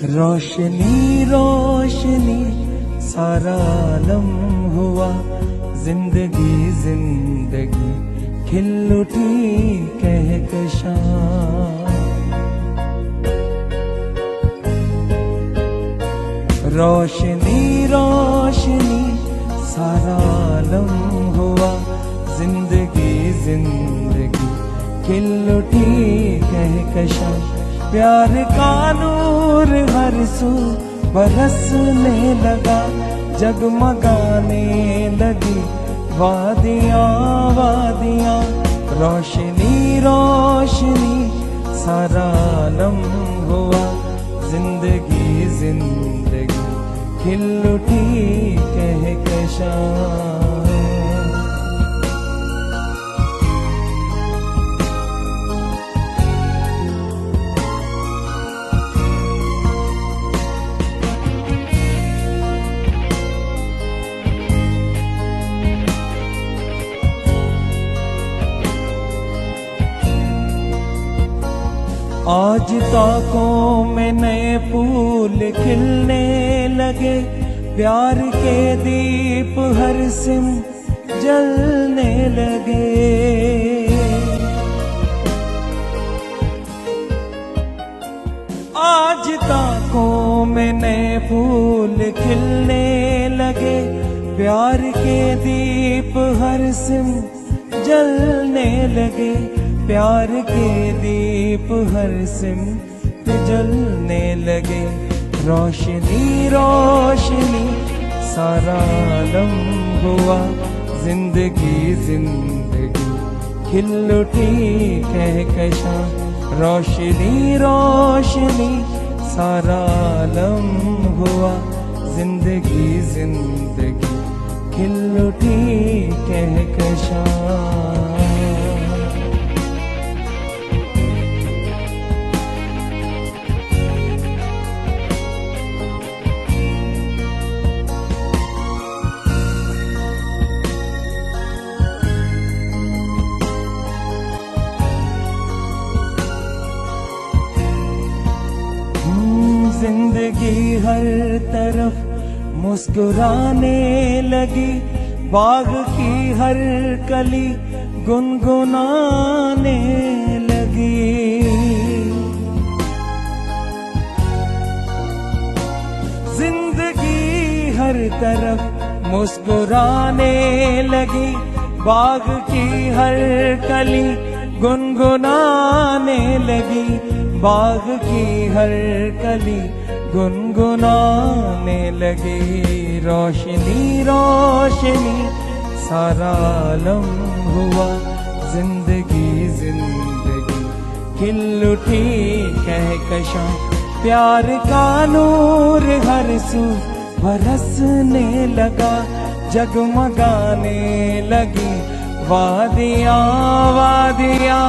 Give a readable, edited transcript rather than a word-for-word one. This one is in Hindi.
रोशनी रोशनी सारा आलम हुआ, जिंदगी जिंदगी खिल उठी कहकशां। रोशनी रोशनी सारा आलम हुआ, जिंदगी जिंदगी खिल उठी कहकशां। प्यार का नूर हर सू बरसने लगा, जगमगाने लगी वादियाँ वादियाँ। रोशनी रोशनी सारा आलम हुआ, जिंदगी जिंदगी खिल उठी कहकशां। आज ताकों में नए फूल खिलने लगे, प्यार के दीप हर सिम जलने लगे। आज ताकों में नए फूल खिलने लगे, प्यार के दीप हर सिम जलने लगे। प्यार के दीप हर सिम पे जलने लगे। रोशनी रोशनी सारा आलम हुआ, जिंदगी जिंदगी खिल उठी कहकशां। रोशनी रोशनी सारा आलम हुआ, जिंदगी जिंदगी खिल उठी कहकशां। जिंदगी हर तरफ मुस्कुराने लगी, बाग की हर कली गुनगुनाने लगी। जिंदगी हर तरफ मुस्कुराने लगी, बाग की हर कली गुनगुनाने लगी। बाग की हर कली गुनगुनाने लगी। रोशनी रोशनी सारा आलम हुआ, जिंदगी जिंदगी खिल उठी कहकशां। प्यार का नूर हर सू बरसने लगा, जगमगाने लगी वादियाँ वादियाँ।